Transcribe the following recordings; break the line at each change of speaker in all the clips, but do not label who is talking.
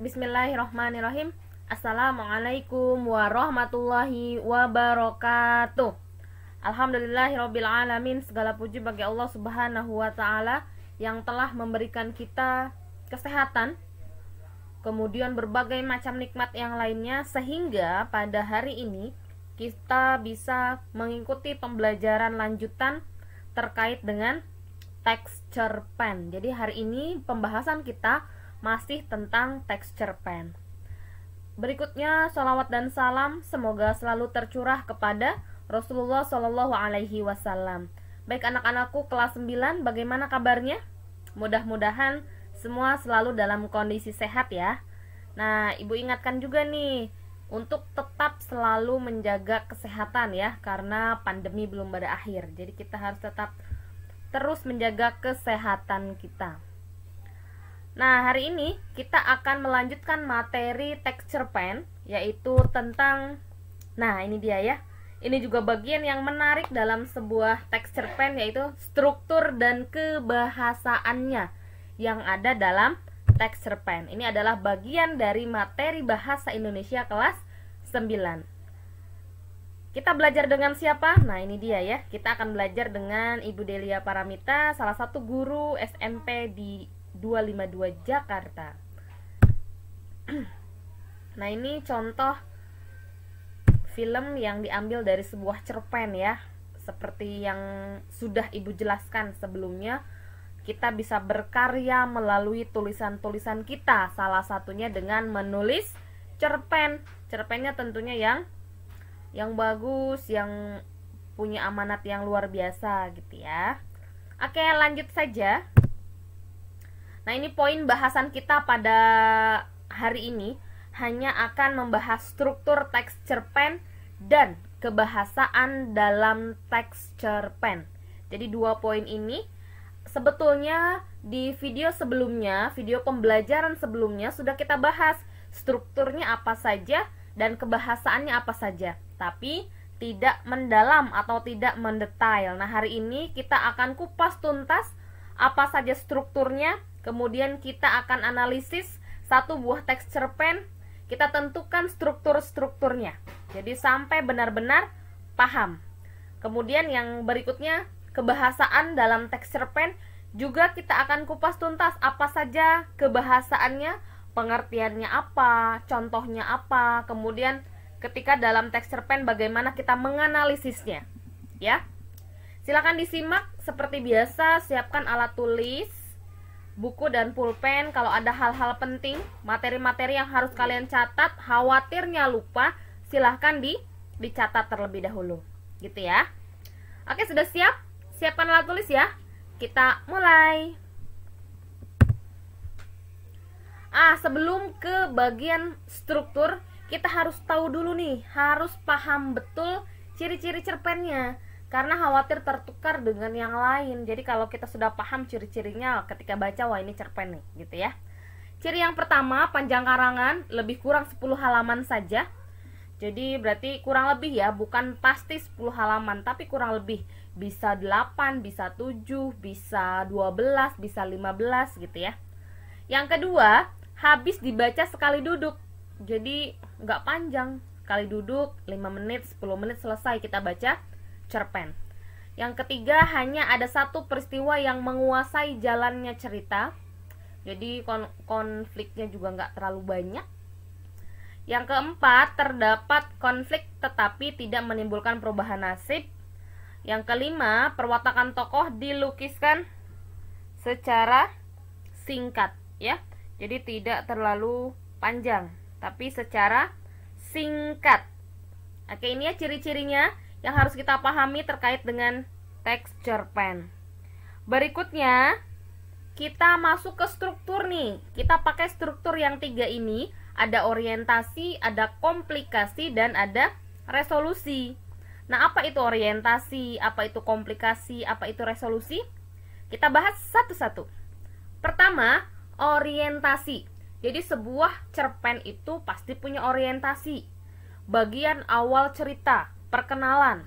Bismillahirrahmanirrahim. Assalamualaikum warahmatullahi wabarakatuh. Alhamdulillahirabbil alamin. Segala puji bagi Allah Subhanahu wa taala yang telah memberikan kita kesehatan, kemudian berbagai macam nikmat yang lainnya, sehingga pada hari ini kita bisa mengikuti pembelajaran lanjutan terkait dengan texture pen. Jadi hari ini pembahasan kita masih tentang texture pen. Berikutnya sholawat dan salam semoga selalu tercurah kepada Rasulullah Shallallahu Alaihi Wasallam. Baik anak-anakku kelas 9, bagaimana kabarnya? Mudah-mudahan semua selalu dalam kondisi sehat ya. Nah, ibu ingatkan juga nih untuk tetap selalu menjaga kesehatan ya, karena pandemi belum berakhir. Jadi kita harus tetap terus menjaga kesehatan kita. Nah, hari ini kita akan melanjutkan materi texture pen, yaitu tentang, nah ini dia ya, ini juga bagian yang menarik dalam sebuah texture pen, yaitu struktur dan kebahasaannya yang ada dalam texture pen. Ini adalah bagian dari materi bahasa Indonesia kelas 9. Kita belajar dengan siapa? Nah ini dia ya, kita akan belajar dengan Ibu Delia Paramita, salah satu guru SMP di 252 Jakarta. Nah ini contoh film yang diambil dari sebuah cerpen ya. Seperti yang sudah ibu jelaskan sebelumnya, kita bisa berkarya melalui tulisan-tulisan kita, salah satunya dengan menulis cerpen. Cerpennya tentunya yang bagus, yang punya amanat yang luar biasa gitu ya. Oke, lanjut saja. Nah, ini poin bahasan kita pada hari ini hanya akan membahas struktur texture pen dan kebahasaan dalam texture pen. Jadi dua poin ini sebetulnya di video sebelumnya, video pembelajaran sebelumnya sudah kita bahas strukturnya apa saja dan kebahasaannya apa saja, tapi tidak mendalam atau tidak mendetail. Nah, hari ini kita akan kupas tuntas apa saja strukturnya, kemudian kita akan analisis satu buah texture pen, kita tentukan struktur-strukturnya. Jadi sampai benar-benar paham. Kemudian yang berikutnya, kebahasaan dalam texture pen, juga kita akan kupas tuntas apa saja kebahasaannya, pengertiannya apa, contohnya apa, kemudian ketika dalam texture pen bagaimana kita menganalisisnya. Ya. Silakan disimak seperti biasa, siapkan alat tulis, buku dan pulpen. Kalau ada hal-hal penting, materi-materi yang harus kalian catat, khawatirnya lupa, silahkan dicatat terlebih dahulu. Gitu ya. Oke, sudah siap? Siapkan alat tulis ya. Kita mulai. Sebelum ke bagian struktur, kita harus tahu dulu nih, harus paham betul ciri-ciri cerpennya. Karena khawatir tertukar dengan yang lain. Jadi kalau kita sudah paham ciri-cirinya, ketika baca, wah ini cerpen nih, gitu ya. Ciri yang pertama, panjang karangan lebih kurang 10 halaman saja. Jadi berarti kurang lebih ya, bukan pasti 10 halaman, tapi kurang lebih. Bisa 8, bisa 7, bisa 12, bisa 15 gitu ya. Yang kedua, habis dibaca sekali duduk. Jadi nggak panjang, sekali duduk 5 menit, 10 menit selesai kita baca cerpen. Yang ketiga, hanya ada satu peristiwa yang menguasai jalannya cerita. Jadi konfliknya juga nggak terlalu banyak. Yang keempat, terdapat konflik tetapi tidak menimbulkan perubahan nasib. Yang kelima, perwatakan tokoh dilukiskan secara singkat ya. Jadi tidak terlalu panjang, tapi secara singkat. Oke, ini ya ciri-cirinya yang harus kita pahami terkait dengan texture pen. Berikutnya, kita masuk ke struktur nih. Kita pakai struktur yang 3 ini. Ada orientasi, ada komplikasi, dan ada resolusi. Nah, apa itu orientasi, apa itu komplikasi, apa itu resolusi? Kita bahas satu-satu. Pertama, orientasi. Jadi sebuah cerpen itu pasti punya orientasi. Bagian awal cerita, perkenalan.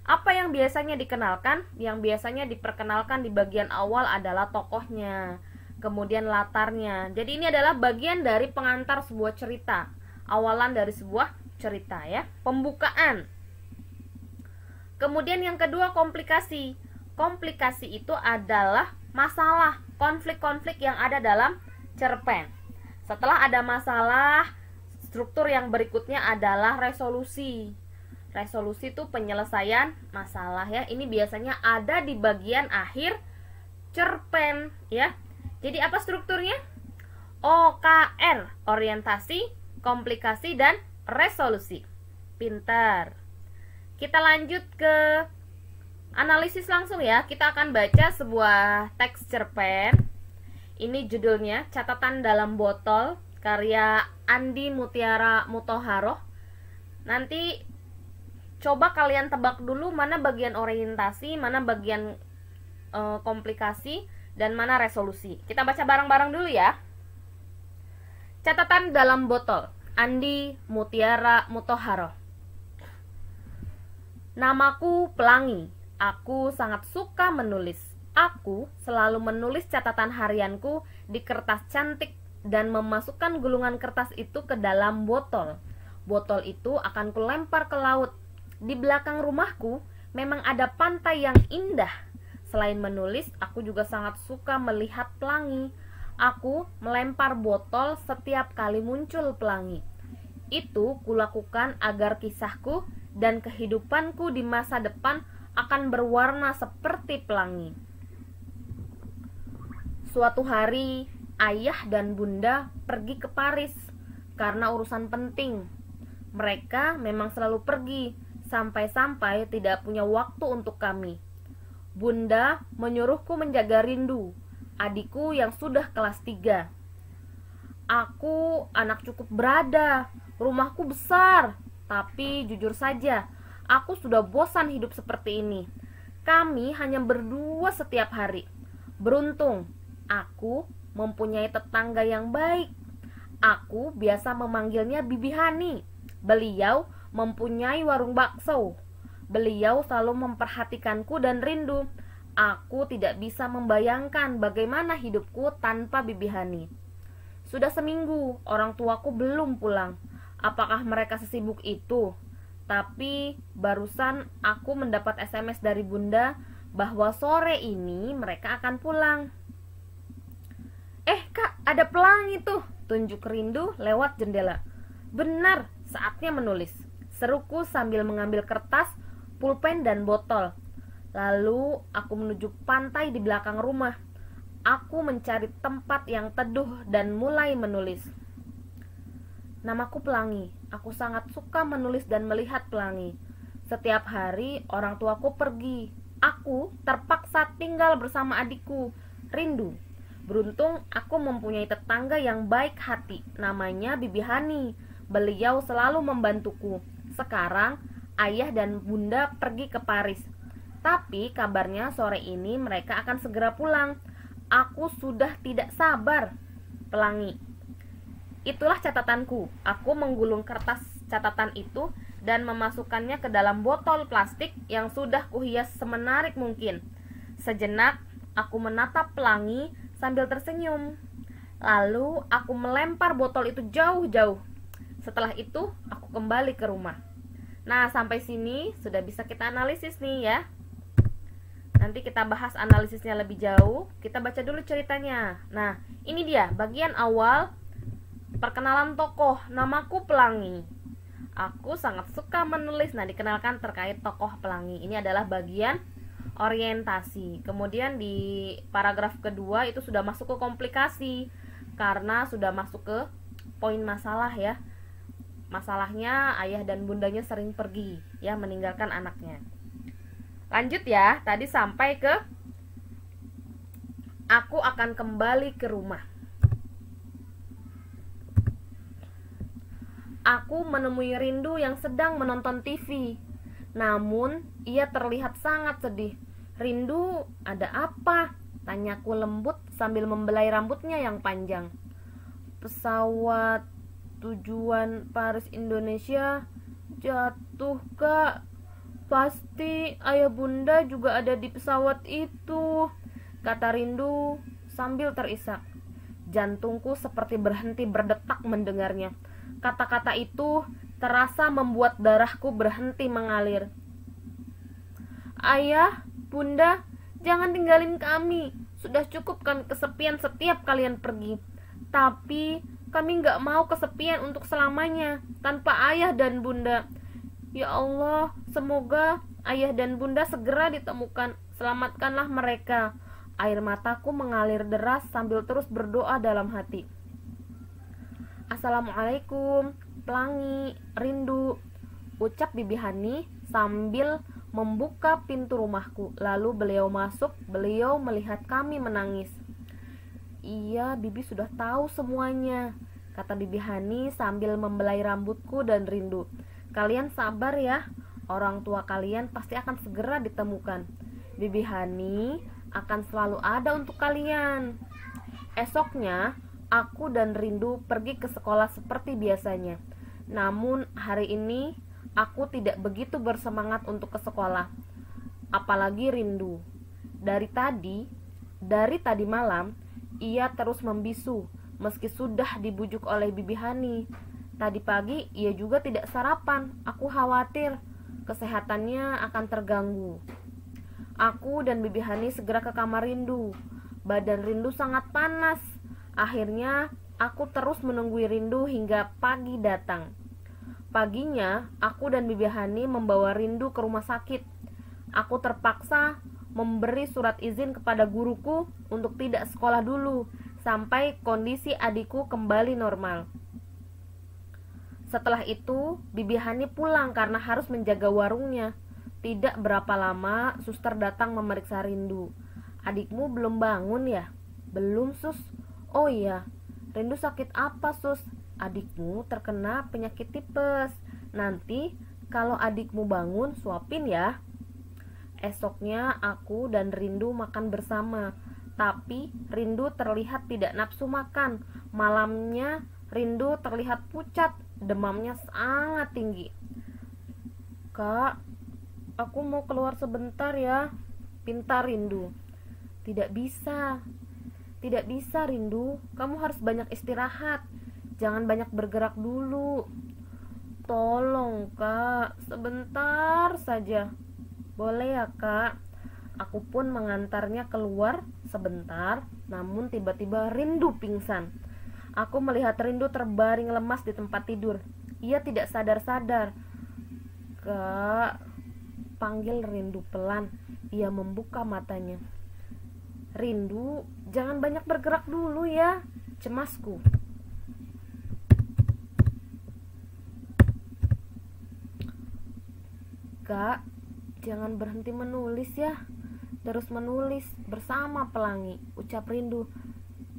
Apa yang biasanya dikenalkan? Yang biasanya diperkenalkan di bagian awal adalah tokohnya. kemudian latarnya. Jadi ini adalah bagian dari pengantar sebuah cerita, awalan dari sebuah cerita ya, pembukaan. Kemudian yang kedua, komplikasi. Komplikasi itu adalah masalah, konflik-konflik yang ada dalam cerpen. Setelah ada masalah, struktur yang berikutnya adalah resolusi. Resolusi itu penyelesaian masalah ya. Ini biasanya ada di bagian akhir cerpen ya. Jadi apa strukturnya? OKR, orientasi, komplikasi, dan resolusi. Pintar. Kita lanjut ke analisis langsung ya. Kita akan baca sebuah teks cerpen. Ini judulnya Catatan Dalam Botol, karya Andi Mutiara Mutahharoh. Nanti coba kalian tebak dulu mana bagian orientasi, mana bagian komplikasi, dan mana resolusi. Kita baca bareng-bareng dulu ya. Catatan Dalam Botol, Andi Mutiara Mutahharoh. Namaku Pelangi. Aku sangat suka menulis. Aku selalu menulis catatan harianku di kertas cantik dan memasukkan gulungan kertas itu ke dalam botol. Botol itu akan kulempar ke laut. Di belakang rumahku memang ada pantai yang indah. Selain menulis, aku juga sangat suka melihat pelangi. Aku melempar botol setiap kali muncul pelangi. Itu kulakukan agar kisahku dan kehidupanku di masa depan akan berwarna seperti pelangi. Suatu hari, ayah dan bunda pergi ke Paris karena urusan penting. Mereka memang selalu pergi, sampai-sampai tidak punya waktu untuk kami. Bunda menyuruhku menjaga Rindu, adikku yang sudah kelas 3. Aku anak cukup berada, rumahku besar, tapi jujur saja, aku sudah bosan hidup seperti ini. Kami hanya berdua setiap hari. Beruntung, aku mempunyai tetangga yang baik. Aku biasa memanggilnya Bibi Hani. Beliau mempunyai warung bakso. Beliau selalu memperhatikanku dan Rindu. Aku tidak bisa membayangkan bagaimana hidupku tanpa Bibi Hani. Sudah seminggu orang tuaku belum pulang. Apakah mereka sesibuk itu? Tapi barusan aku mendapat SMS dari bunda bahwa sore ini mereka akan pulang. Kak, ada pelangi tuh, tunjuk Rindu lewat jendela. Benar, saatnya menulis, seruku sambil mengambil kertas, pulpen, dan botol. Lalu aku menuju pantai di belakang rumah. Aku mencari tempat yang teduh dan mulai menulis. Namaku Pelangi. Aku sangat suka menulis dan melihat pelangi. Setiap hari orang tuaku pergi. Aku terpaksa tinggal bersama adikku, Rindu. Beruntung aku mempunyai tetangga yang baik hati, namanya Bibi Hani. Beliau selalu membantuku. Sekarang ayah dan bunda pergi ke Paris. Tapi kabarnya sore ini mereka akan segera pulang. Aku sudah tidak sabar. Pelangi. Itulah catatanku. Aku menggulung kertas catatan itu dan memasukkannya ke dalam botol plastik yang sudah kuhias semenarik mungkin. Sejenak aku menatap pelangi sambil tersenyum. Lalu aku melempar botol itu jauh-jauh. Setelah itu aku kembali ke rumah. Nah, sampai sini sudah bisa kita analisis nih ya. Nanti kita bahas analisisnya lebih jauh. Kita baca dulu ceritanya. Nah, ini dia bagian awal. Perkenalan tokoh, namaku Pelangi. Aku sangat suka menulis. Nah, dikenalkan terkait tokoh Pelangi. Ini adalah bagian orientasi. Kemudian di paragraf kedua itu sudah masuk ke komplikasi, karena sudah masuk ke poin masalah ya. Masalahnya ayah dan bundanya sering pergi ya, meninggalkan anaknya. Lanjut ya, tadi sampai ke aku akan kembali ke rumah. Aku menemui Rindu yang sedang menonton TV. Namun, ia terlihat sangat sedih. Rindu, ada apa? Tanyaku lembut sambil membelai rambutnya yang panjang. Pesawat tujuan Paris Indonesia jatuh, Kak. Pasti ayah bunda juga ada di pesawat itu, kata Rindu sambil terisak. Jantungku seperti berhenti berdetak mendengarnya. Kata-kata itu terasa membuat darahku berhenti mengalir. Ayah, bunda, jangan tinggalin kami. Sudah cukup kami kesepian setiap kalian pergi. Tapi kami gak mau kesepian untuk selamanya tanpa ayah dan bunda. Ya Allah, semoga ayah dan bunda segera ditemukan. Selamatkanlah mereka. Air mataku mengalir deras sambil terus berdoa dalam hati. Assalamualaikum, Pelangi, Rindu, ucap Bibi Hani sambil membuka pintu rumahku. Lalu beliau masuk. Beliau melihat kami menangis. Iya, Bibi sudah tahu semuanya, kata Bibi Hani sambil membelai rambutku dan Rindu. Kalian sabar ya, orang tua kalian pasti akan segera ditemukan. Bibi Hani akan selalu ada untuk kalian. Esoknya, aku dan Rindu pergi ke sekolah seperti biasanya. Namun hari ini aku tidak begitu bersemangat untuk ke sekolah. Apalagi Rindu. Dari tadi malam, ia terus membisu meski sudah dibujuk oleh Bibi Hani. Tadi pagi ia juga tidak sarapan. Aku khawatir kesehatannya akan terganggu. Aku dan Bibi Hani segera ke kamar Rindu. Badan Rindu sangat panas. Akhirnya aku terus menunggu Rindu hingga pagi datang. Paginya aku dan Bibi Hani membawa Rindu ke rumah sakit. Aku terpaksa memberi surat izin kepada guruku untuk tidak sekolah dulu sampai kondisi adikku kembali normal. Setelah itu Bibi Hani pulang karena harus menjaga warungnya. Tidak berapa lama suster datang memeriksa Rindu. Adikmu belum bangun ya? Belum sus. Oh iya, Rindu sakit apa sus? Adikmu terkena penyakit tipes. Nanti kalau adikmu bangun suapin ya. Esoknya aku dan Rindu makan bersama. Tapi Rindu terlihat tidak nafsu makan. Malamnya Rindu terlihat pucat. Demamnya sangat tinggi. Kak, aku mau keluar sebentar ya, pinta Rindu. Tidak bisa Rindu, kamu harus banyak istirahat. Jangan banyak bergerak dulu. Tolong kak, sebentar saja. Boleh ya kak. Aku pun mengantarnya keluar sebentar. Namun tiba-tiba Rindu pingsan. Aku melihat Rindu terbaring lemas di tempat tidur. Ia tidak sadar-sadar. Kak, panggil Rindu pelan. Ia membuka matanya. Rindu, jangan banyak bergerak dulu ya, cemasku. Kak, jangan berhenti menulis ya. Terus menulis bersama Pelangi, ucap Rindu.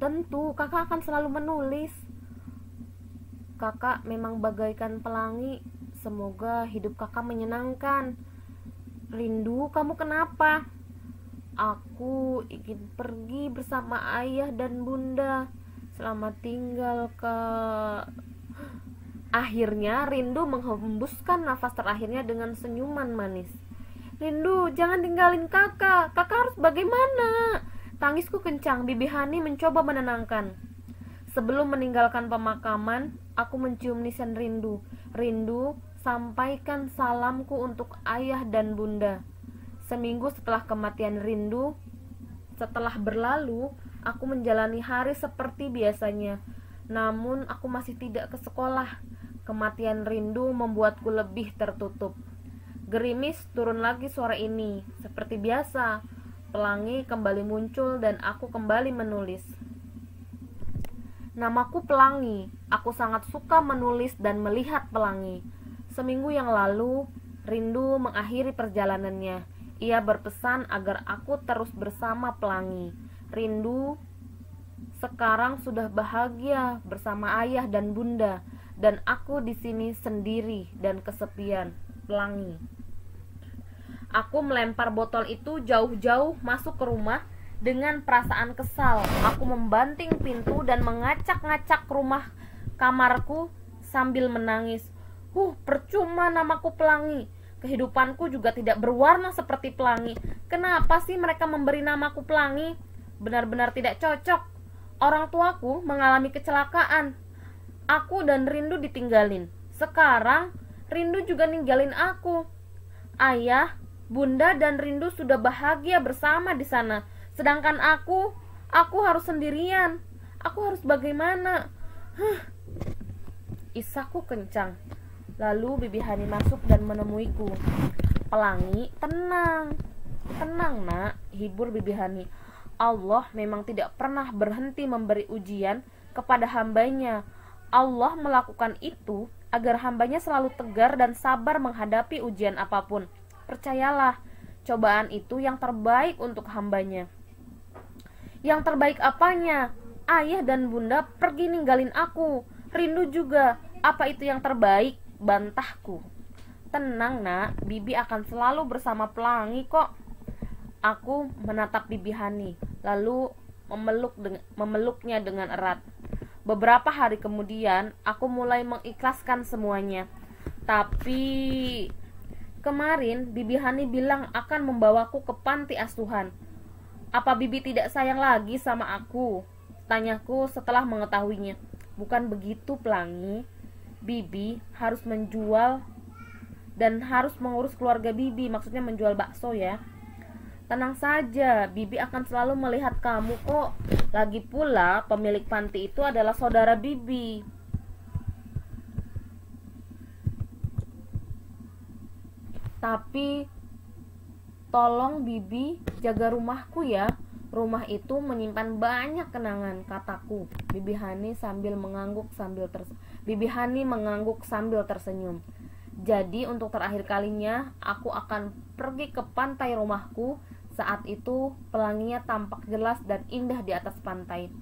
Tentu, kakak akan selalu menulis. Kakak memang bagaikan pelangi. Semoga hidup kakak menyenangkan. Rindu, kamu kenapa? Aku ingin pergi bersama ayah dan bunda. Selamat tinggal kak. Akhirnya Rindu menghembuskan nafas terakhirnya dengan senyuman manis. Rindu, jangan tinggalin kakak. Kakak harus bagaimana? Tangisku kencang. Bibi Hani mencoba menenangkan. Sebelum meninggalkan pemakaman, aku mencium nisan Rindu. Rindu, sampaikan salamku untuk ayah dan bunda. Seminggu setelah kematian Rindu, setelah berlalu, aku menjalani hari seperti biasanya. Namun aku masih tidak ke sekolah. Kematian Rindu membuatku lebih tertutup. Gerimis turun lagi sore ini. Seperti biasa, Pelangi kembali muncul dan aku kembali menulis. Namaku Pelangi. Aku sangat suka menulis dan melihat pelangi. Seminggu yang lalu, Rindu mengakhiri perjalanannya. Ia berpesan agar aku terus bersama Pelangi. Rindu sekarang sudah bahagia bersama ayah dan bunda, dan aku di sini sendiri dan kesepian. Pelangi. Aku melempar botol itu jauh-jauh masuk ke rumah dengan perasaan kesal. Aku membanting pintu dan mengacak-ngacak rumah kamarku sambil menangis. Percuma namaku Pelangi. Kehidupanku juga tidak berwarna seperti Pelangi. Kenapa sih mereka memberi namaku Pelangi? benar-benar tidak cocok. Orang tuaku mengalami kecelakaan. Aku dan Rindu ditinggalin. Sekarang Rindu juga ninggalin aku. Ayah, Bunda dan Rindu sudah bahagia bersama di sana. Sedangkan aku harus sendirian. Aku harus bagaimana? Isahku kencang. Lalu Bibi Hani masuk dan menemuiku. Pelangi, tenang. Tenang nak, hibur Bibi Hani. Allah memang tidak pernah berhenti memberi ujian kepada hambanya. Allah melakukan itu agar hambanya selalu tegar dan sabar menghadapi ujian apapun. Percayalah, cobaan itu yang terbaik untuk hambanya. Yang terbaik apanya? Ayah dan Bunda pergi ninggalin aku. Rindu juga. Apa itu yang terbaik? Bantahku. Tenang nak, Bibi akan selalu bersama Pelangi kok. Aku menatap Bibi Hani, lalu memeluknya dengan erat. Beberapa hari kemudian, aku mulai mengikhlaskan semuanya. Tapi kemarin Bibi Hani bilang akan membawaku ke panti asuhan. Apa Bibi tidak sayang lagi sama aku? Tanyaku setelah mengetahuinya. Bukan begitu Pelangi. Bibi harus menjual dan harus mengurus keluarga Bibi, maksudnya menjual bakso ya. Tenang saja, Bibi akan selalu melihat kamu kok. Lagi pula pemilik panti itu adalah saudara Bibi. Tapi tolong Bibi jaga rumahku ya. Rumah itu menyimpan banyak kenangan, kataku. Bibi Hani mengangguk sambil tersenyum. Jadi untuk terakhir kalinya aku akan pergi ke pantai rumahku. Saat itu pelanginya tampak jelas dan indah di atas pantai.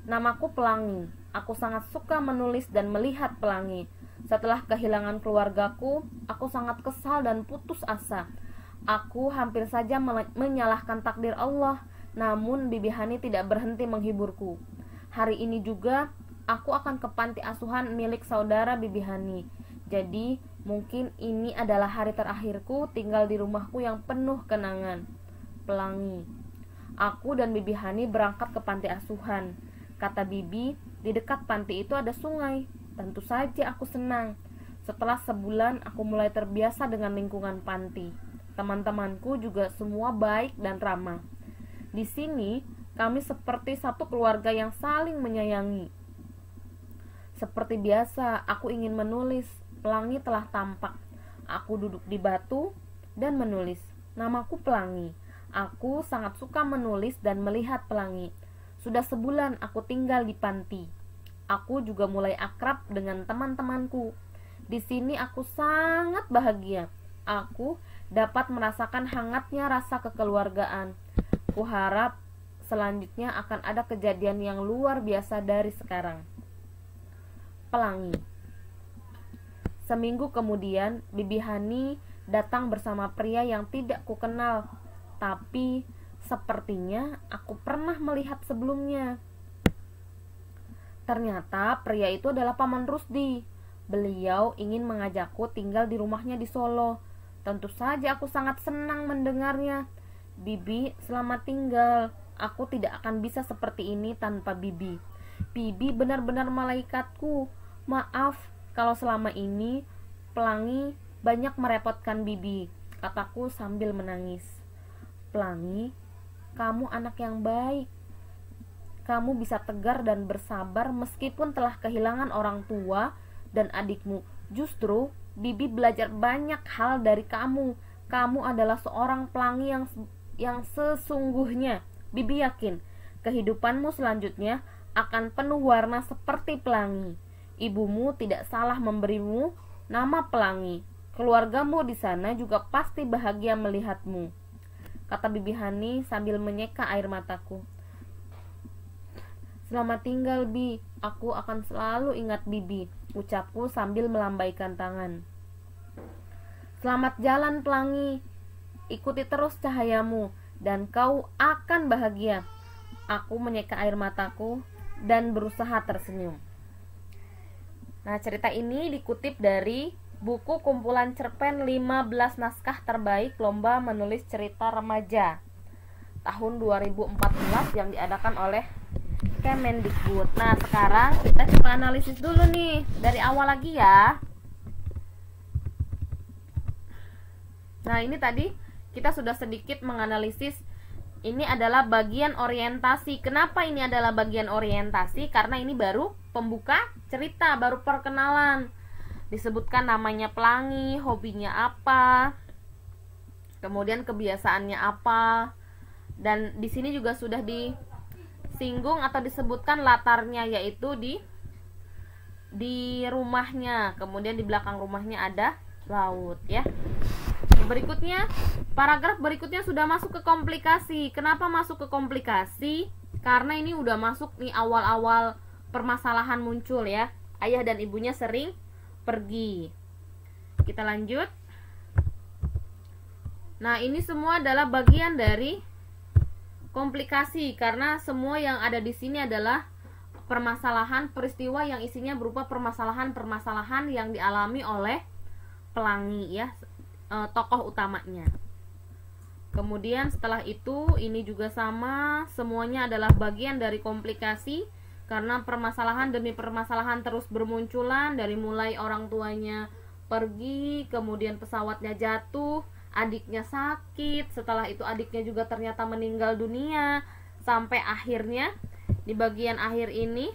Namaku Pelangi. Aku sangat suka menulis dan melihat pelangi. Setelah kehilangan keluargaku, aku sangat kesal dan putus asa. Aku hampir saja menyalahkan takdir Allah. Namun Bibi Hani tidak berhenti menghiburku. Hari ini juga aku akan ke panti asuhan milik saudara Bibi Hani. Jadi mungkin ini adalah hari terakhirku tinggal di rumahku yang penuh kenangan. Pelangi. Aku dan Bibi Hani berangkat ke panti asuhan. Kata Bibi, di dekat panti itu ada sungai. Tentu saja aku senang. Setelah sebulan aku mulai terbiasa dengan lingkungan panti. Teman-temanku juga semua baik dan ramah. Di sini kami seperti satu keluarga yang saling menyayangi. Seperti biasa, aku ingin menulis. Pelangi telah tampak. Aku duduk di batu dan menulis. Namaku Pelangi. Aku sangat suka menulis dan melihat pelangi. Sudah sebulan aku tinggal di panti. Aku juga mulai akrab dengan teman-temanku. Di sini aku sangat bahagia. Aku dapat merasakan hangatnya rasa kekeluargaan. Kuharap selanjutnya akan ada kejadian yang luar biasa dari sekarang. Pelangi. Seminggu kemudian, Bibi Hani datang bersama pria yang tidak kukenal. Tapi sepertinya aku pernah melihat sebelumnya. Ternyata pria itu adalah Paman Rusdi. Beliau ingin mengajakku tinggal di rumahnya di Solo. Tentu saja aku sangat senang mendengarnya. Bibi, selamat tinggal. Aku tidak akan bisa seperti ini tanpa Bibi. Bibi benar-benar malaikatku. Maaf kalau selama ini Pelangi banyak merepotkan Bibi, kataku sambil menangis. Pelangi, kamu anak yang baik. Kamu bisa tegar dan bersabar meskipun telah kehilangan orang tua dan adikmu. Justru Bibi belajar banyak hal dari kamu. Kamu adalah seorang pelangi yang sesungguhnya. Bibi yakin kehidupanmu selanjutnya akan penuh warna seperti pelangi. Ibumu tidak salah memberimu nama Pelangi. Keluargamu di sana juga pasti bahagia melihatmu, kata Bibi Hani sambil menyeka air mataku. Selamat tinggal Bi, aku akan selalu ingat Bibi, ucapku sambil melambaikan tangan. Selamat jalan Pelangi, ikuti terus cahayamu dan kau akan bahagia. Aku menyeka air mataku dan berusaha tersenyum. Nah, cerita ini dikutip dari buku kumpulan cerpen 15 naskah terbaik lomba menulis cerita remaja. tahun 2014 yang diadakan oleh Kemendikbud. Nah, sekarang kita coba analisis dulu nih dari awal lagi ya. Nah, ini tadi kita sudah sedikit menganalisis. Ini adalah bagian orientasi. Kenapa ini adalah bagian orientasi? Karena ini baru pembuka cerita, baru perkenalan. Disebutkan namanya pelangi, hobinya apa, kemudian kebiasaannya apa, dan di sini juga sudah disinggung atau disebutkan latarnya, yaitu di rumahnya. Kemudian di belakang rumahnya ada laut ya. Berikutnya, paragraf berikutnya sudah masuk ke komplikasi. Kenapa masuk ke komplikasi? Karena ini udah masuk nih awal-awal permasalahan muncul ya. Ayah dan ibunya sering pergi. Kita lanjut. Nah, ini semua adalah bagian dari komplikasi karena semua yang ada di sini adalah permasalahan peristiwa yang isinya berupa permasalahan-permasalahan yang dialami oleh pelangi ya, tokoh utamanya. Kemudian setelah itu ini juga sama, semuanya adalah bagian dari komplikasi karena permasalahan demi permasalahan terus bermunculan, dari mulai orang tuanya pergi, kemudian pesawatnya jatuh, adiknya sakit, setelah itu adiknya juga ternyata meninggal dunia, sampai akhirnya di bagian akhir ini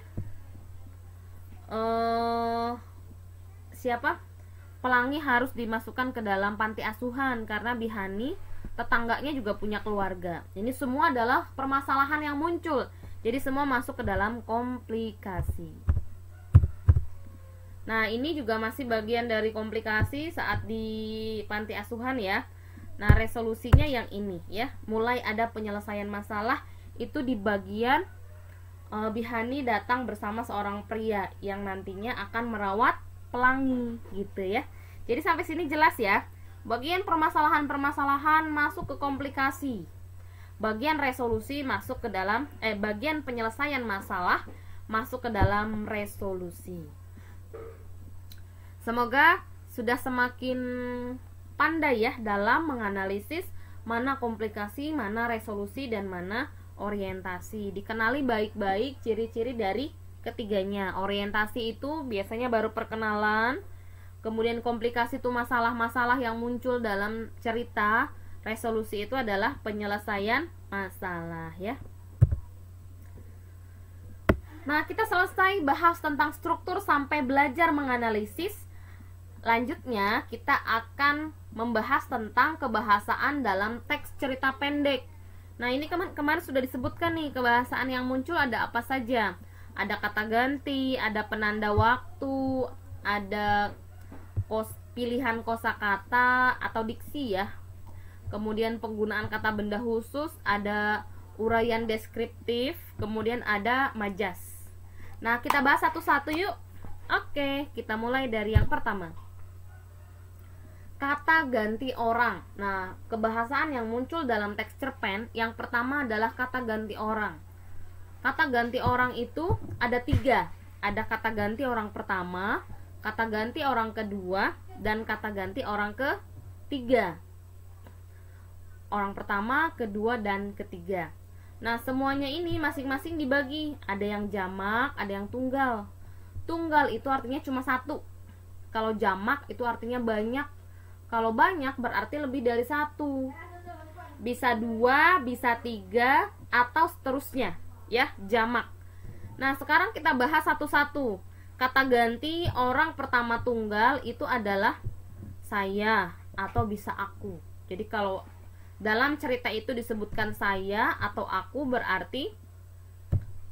pelangi harus dimasukkan ke dalam panti asuhan karena Bihani tetangganya juga punya keluarga. Ini semua adalah permasalahan yang muncul. Jadi semua masuk ke dalam komplikasi. Nah, ini juga masih bagian dari komplikasi saat di panti asuhan ya. Nah, resolusinya yang ini ya. Mulai ada penyelesaian masalah itu di bagian Bihani datang bersama seorang pria yang nantinya akan merawat pelangi gitu ya. Jadi sampai sini jelas ya. Bagian permasalahan-permasalahan masuk ke komplikasi. Bagian resolusi masuk ke dalam bagian penyelesaian masalah masuk ke dalam resolusi. Semoga sudah semakin pandai ya dalam menganalisis mana komplikasi, mana resolusi, dan mana orientasi. Dikenali baik-baik ciri-ciri dari ketiganya. Orientasi itu biasanya baru perkenalan, kemudian komplikasi itu masalah-masalah yang muncul dalam cerita, resolusi itu adalah penyelesaian masalah ya. Nah, kita selesai bahas tentang struktur sampai belajar menganalisis. Lanjutnya kita akan membahas tentang kebahasaan dalam teks cerita pendek. Nah, ini kemarin sudah disebutkan nih, kebahasaan yang muncul ada apa saja. Ada kata ganti, ada penanda waktu, ada pilihan kosakata atau diksi ya. Kemudian penggunaan kata benda khusus, ada uraian deskriptif, kemudian ada majas. Nah, kita bahas satu-satu yuk. Oke, kita mulai dari yang pertama. Kata ganti orang. Nah, kebahasaan yang muncul dalam teks cerpen yang pertama adalah kata ganti orang. Kata ganti orang itu ada 3. Ada kata ganti orang pertama, kata ganti orang kedua, dan kata ganti orang ketiga. Orang pertama, kedua, dan ketiga. Nah, semuanya ini masing-masing dibagi. Ada yang jamak, ada yang tunggal. Tunggal itu artinya cuma 1. Kalau jamak itu artinya banyak. Kalau banyak berarti lebih dari 1. Bisa 2, bisa 3, atau seterusnya ya, jamak. Nah, sekarang kita bahas satu-satu. Kata ganti orang pertama tunggal itu adalah saya atau bisa aku. Jadi kalau dalam cerita itu disebutkan saya atau aku, berarti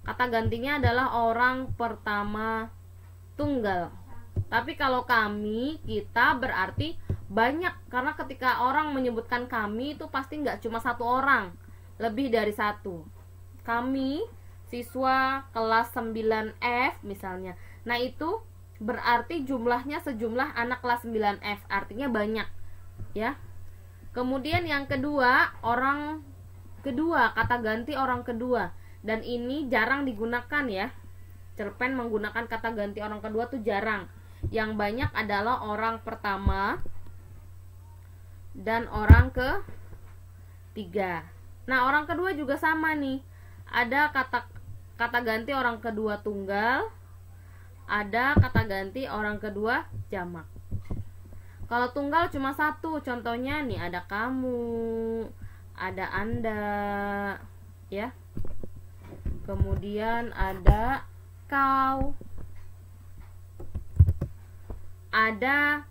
kata gantinya adalah orang pertama tunggal. Tapi kalau kami, kita, berarti banyak. Karena ketika orang menyebutkan kami itu pasti nggak cuma 1 orang, lebih dari 1. Kami, siswa kelas 9F misalnya. Nah, itu berarti jumlahnya sejumlah anak kelas 9F, artinya banyak ya. Kemudian yang kedua, orang kedua, kata ganti orang kedua. Dan ini jarang digunakan ya. Cerpen menggunakan kata ganti orang kedua tuh jarang. Yang banyak adalah orang pertama dan orang ketiga. Nah, orang kedua juga sama nih. Ada kata ganti orang kedua tunggal, ada kata ganti orang kedua jamak. Kalau tunggal cuma satu, contohnya nih ada kamu, ada Anda, ya. Kemudian ada kau. Ada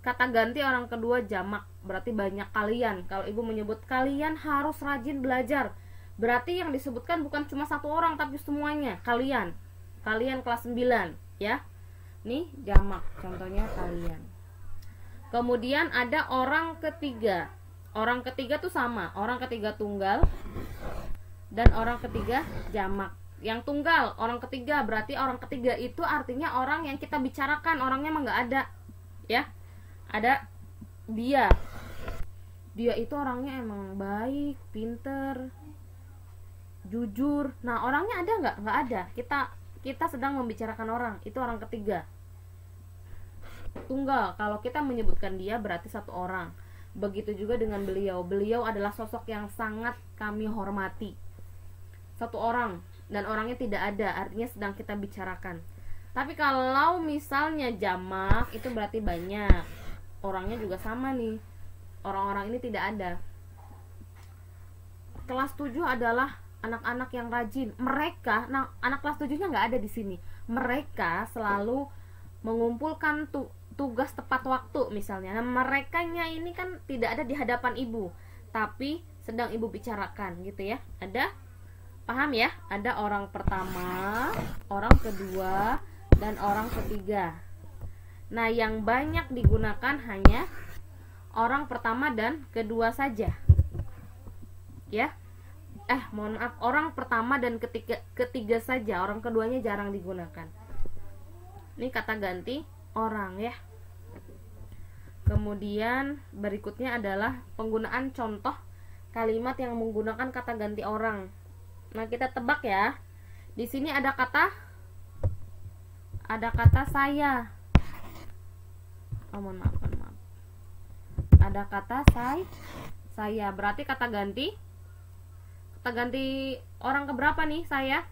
kata ganti orang kedua jamak, berarti banyak kalian. Kalau ibu menyebut kalian harus rajin belajar, berarti yang disebutkan bukan cuma satu orang tapi semuanya. Kalian kelas 9, ya. Nih jamak, contohnya kalian. Kemudian ada orang ketiga. Orang ketiga tuh sama, orang ketiga tunggal dan orang ketiga jamak. Yang tunggal, orang ketiga, berarti orang ketiga itu artinya orang yang kita bicarakan, orangnya emang nggak ada, ya. Ada dia. Dia itu orangnya emang baik, pinter, jujur. Nah, orangnya ada nggak? Nggak ada. Kita sedang membicarakan orang, itu orang ketiga. Tunggal, kalau kita menyebutkan dia berarti satu orang. Begitu juga dengan beliau. Beliau adalah sosok yang sangat kami hormati. Satu orang, dan orangnya tidak ada, artinya sedang kita bicarakan. Tapi kalau misalnya jamak, itu berarti banyak. Orangnya juga sama nih. Orang-orang ini tidak ada. Kelas 7 adalah anak-anak yang rajin. Mereka, nah anak kelas 7-nya nggak ada di sini. Mereka selalu mengumpulkan tugas tepat waktu misalnya. Nah, merekanya ini kan tidak ada di hadapan ibu, tapi sedang ibu bicarakan gitu ya. Ada, paham ya? Ada orang pertama, orang kedua, dan orang ketiga. Nah, yang banyak digunakan hanya orang pertama dan kedua saja, ya. Mohon maaf, orang pertama dan ketiga saja, orang keduanya jarang digunakan. Ini kata ganti orang, ya. Kemudian berikutnya adalah penggunaan contoh kalimat yang menggunakan kata ganti orang. Nah, kita tebak ya. Di sini ada kata saya. Mohon maaf. Ada kata saya. Berarti kata ganti orang keberapa nih saya?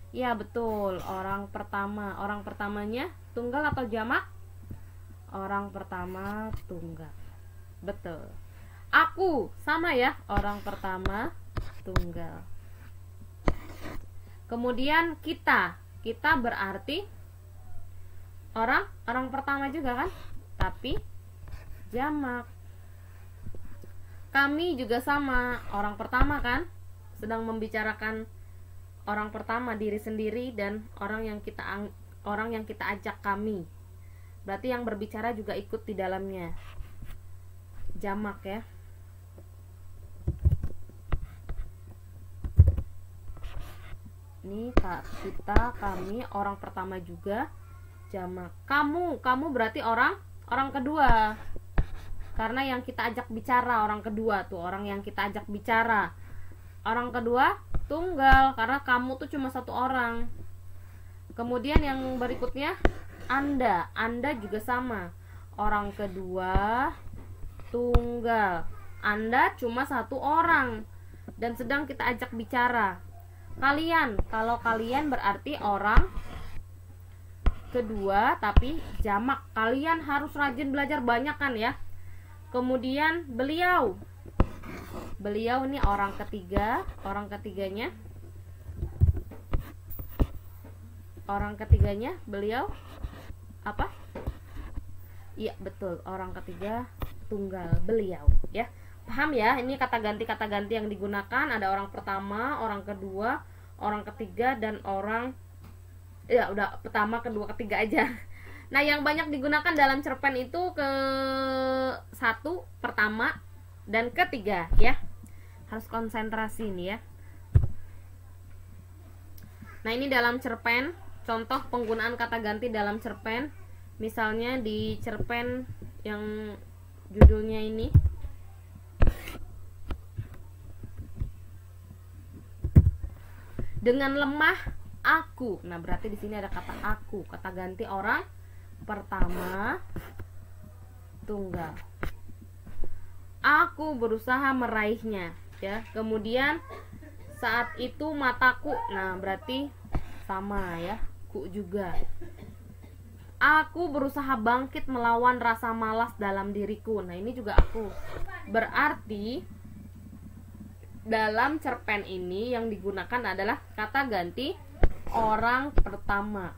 Ya, betul, orang pertama. Orang pertamanya tunggal atau jamak? Orang pertama tunggal. Betul. Aku sama ya, orang pertama tunggal. Kemudian kita berarti orang pertama juga kan, tapi jamak. Kami juga sama, orang pertama kan, sedang membicarakan orang pertama, diri sendiri, dan orang yang kita ajak kami. Berarti yang berbicara juga ikut di dalamnya. Jamak ya. Ini kita, kami, orang pertama juga jamak. Kamu berarti orang kedua. Karena yang kita ajak bicara orang kedua tuh, orang yang kita ajak bicara. Orang kedua tunggal, karena kamu tuh cuma satu orang. Kemudian yang berikutnya Anda juga sama, orang kedua tunggal. Anda cuma satu orang dan sedang kita ajak bicara. Kalian, kalau kalian berarti orang kedua tapi jamak. Kalian harus rajin belajar, banyak kan ya. Kemudian beliau ini orang ketiga, orang ketiganya beliau apa? Iya, betul, orang ketiga tunggal, beliau, ya. Paham ya? Ini kata ganti yang digunakan, ada orang pertama, orang kedua, orang ketiga, dan orang, ya udah, pertama, kedua, ketiga aja. Nah, yang banyak digunakan dalam cerpen itu ke satu, pertama, dan ketiga, ya. Harus konsentrasi nih ya. Nah, ini dalam cerpen, contoh penggunaan kata ganti dalam cerpen. Misalnya di cerpen yang judulnya ini, dengan lemah aku. Nah, berarti di sini ada kata aku, kata ganti orang pertama tunggal. Aku berusaha meraihnya. ya. Kemudian saat itu mataku, nah berarti sama ya, ku juga. Aku berusaha bangkit melawan rasa malas dalam diriku. Nah ini juga aku. Berarti dalam cerpen ini yang digunakan adalah kata ganti orang pertama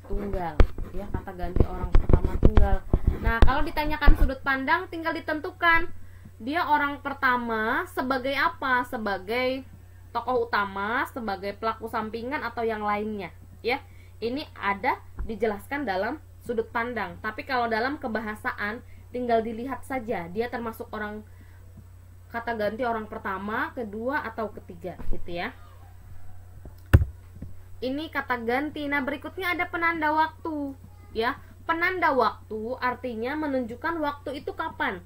tunggal ya, kata ganti orang pertama tunggal. Nah kalau ditanyakan sudut pandang tinggal ditentukan dia orang pertama sebagai apa, sebagai tokoh utama, sebagai pelaku sampingan, atau yang lainnya ya. Ini ada dijelaskan dalam sudut pandang, tapi kalau dalam kebahasaan tinggal dilihat saja dia termasuk orang kata ganti orang pertama, kedua, atau ketiga gitu ya. Ini kata ganti. Nah berikutnya ada penanda waktu ya. Penanda waktu artinya menunjukkan waktu itu kapan.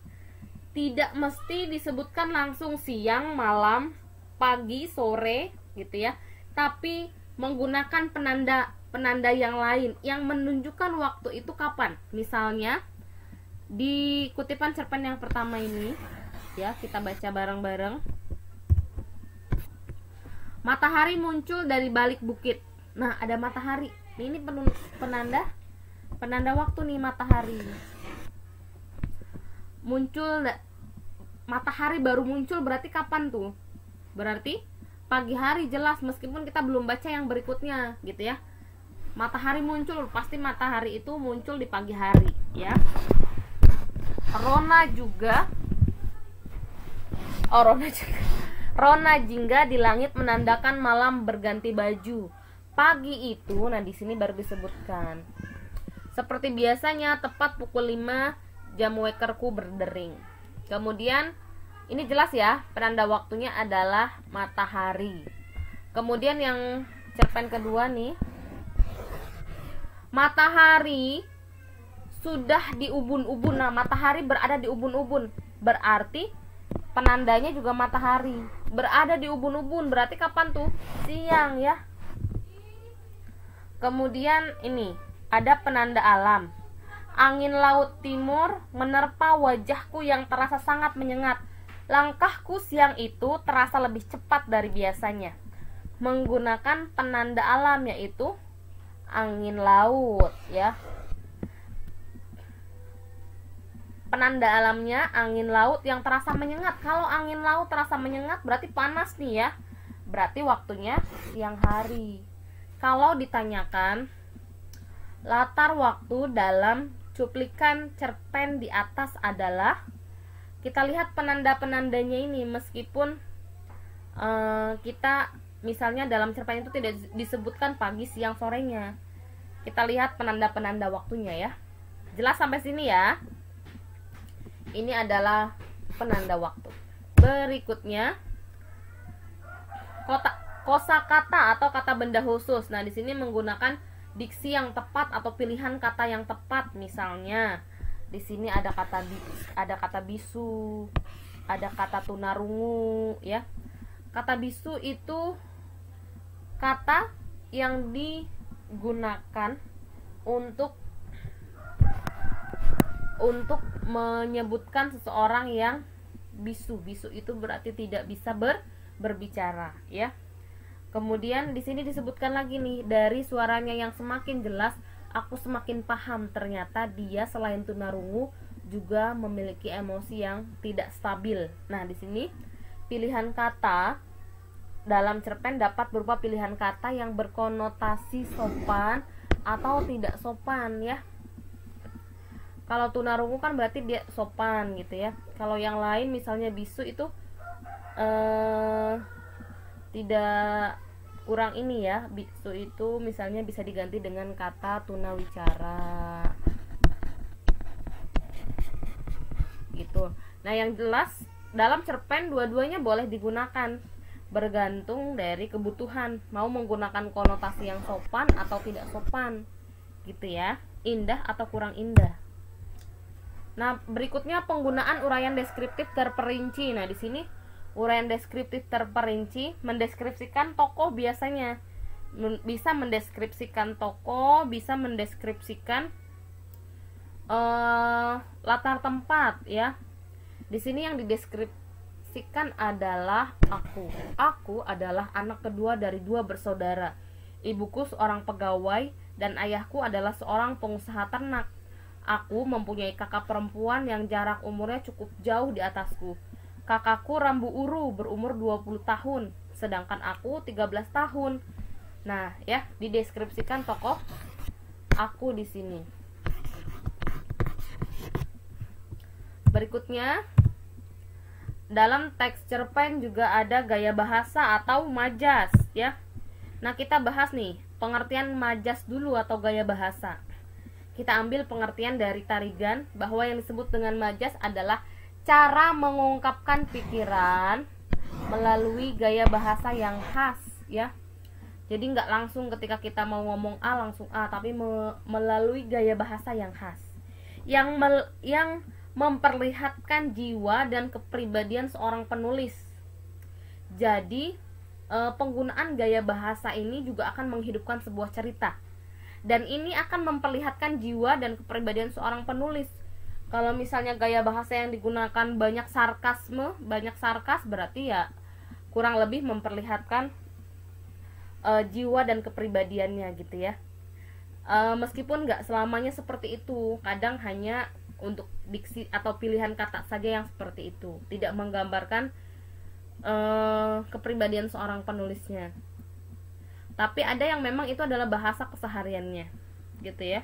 Tidak mesti disebutkan langsung siang, malam, pagi, sore gitu ya, tapi menggunakan penanda yang lain yang menunjukkan waktu itu kapan. Misalnya di kutipan cerpen yang pertama ini ya, kita baca bareng-bareng. Matahari muncul dari balik bukit. Nah ada matahari, ini penanda waktu nih, matahari muncul. Matahari baru muncul berarti kapan tuh? Berarti pagi hari jelas, meskipun kita belum baca yang berikutnya gitu ya. Matahari muncul, pasti matahari itu muncul di pagi hari ya. Rona jingga di langit menandakan malam berganti baju. Pagi itu, nah di sini baru disebutkan. Seperti biasanya tepat pukul 5 jam wakerku berdering. Kemudian ini jelas ya, penanda waktunya adalah matahari. Kemudian yang cerpen kedua nih, matahari sudah di ubun-ubun. Nah matahari berada di ubun-ubun, berarti penandanya juga matahari berada di ubun-ubun, berarti kapan tuh? Siang ya. Kemudian ini ada penanda alam. Angin laut timur menerpa wajahku yang terasa sangat menyengat. Langkahku siang itu terasa lebih cepat dari biasanya. Menggunakan penanda alam yaitu angin laut ya. Penanda alamnya angin laut yang terasa menyengat. Kalau angin laut terasa menyengat berarti panas nih ya. Berarti waktunya siang hari. Kalau ditanyakan latar waktu dalam cuplikan cerpen di atas adalah, kita lihat penanda-penandanya ini, meskipun kita misalnya dalam cerpen itu tidak disebutkan pagi, siang, sorenya. Kita lihat penanda-penanda waktunya ya. Jelas sampai sini ya. Ini adalah penanda waktu. Berikutnya kosakata atau kata benda khusus. Nah, di sini menggunakan diksi yang tepat atau pilihan kata yang tepat. Misalnya, di sini ada kata bisu, ada kata tunarungu ya. Kata bisu itu kata yang digunakan untuk menyebutkan seseorang yang bisu. Bisu itu berarti tidak bisa berbicara ya. Kemudian di sini disebutkan lagi nih, dari suaranya yang semakin jelas aku semakin paham ternyata dia selain tunarungu juga memiliki emosi yang tidak stabil. Nah, di sini pilihan kata dalam cerpen dapat berupa pilihan kata yang berkonotasi sopan atau tidak sopan ya. Kalau tunarungu kan berarti dia sopan gitu ya. Kalau yang lain misalnya bisu itu tidak, kurang ini ya. Bisu itu misalnya bisa diganti dengan kata tunawicara gitu. Nah yang jelas dalam cerpen dua-duanya boleh digunakan, bergantung dari kebutuhan, mau menggunakan konotasi yang sopan atau tidak sopan gitu ya, indah atau kurang indah. Nah, berikutnya penggunaan uraian deskriptif terperinci. Nah, di sini uraian deskriptif terperinci mendeskripsikan tokoh, biasanya bisa mendeskripsikan tokoh, bisa mendeskripsikan latar tempat ya. Di sini yang deskripsikan adalah aku. Aku adalah anak kedua dari 2 bersaudara. Ibuku seorang pegawai dan ayahku adalah seorang pengusaha ternak. Aku mempunyai kakak perempuan yang jarak umurnya cukup jauh di atasku. Kakakku Rambu Uru berumur 20 tahun, sedangkan aku 13 tahun. Nah, ya, dideskripsikan tokoh aku di sini. Berikutnya, dalam teks cerpen juga ada gaya bahasa atau majas, ya. Nah, kita bahas nih pengertian majas dulu atau gaya bahasa. Kita ambil pengertian dari Tarigan bahwa yang disebut dengan majas adalah cara mengungkapkan pikiran melalui gaya bahasa yang khas, ya. Jadi nggak langsung ketika kita mau ngomong A langsung A, tapi melalui gaya bahasa yang khas, yang memperlihatkan jiwa dan kepribadian seorang penulis. Jadi penggunaan gaya bahasa ini juga akan menghidupkan sebuah cerita, dan ini akan memperlihatkan jiwa dan kepribadian seorang penulis. Kalau misalnya gaya bahasa yang digunakan banyak sarkasme, banyak sarkas, berarti ya kurang lebih memperlihatkan jiwa dan kepribadiannya gitu ya. Meskipun nggak selamanya seperti itu, kadang hanya untuk diksi atau pilihan kata saja yang seperti itu, tidak menggambarkan kepribadian seorang penulisnya. Tapi ada yang memang itu adalah bahasa kesehariannya gitu ya.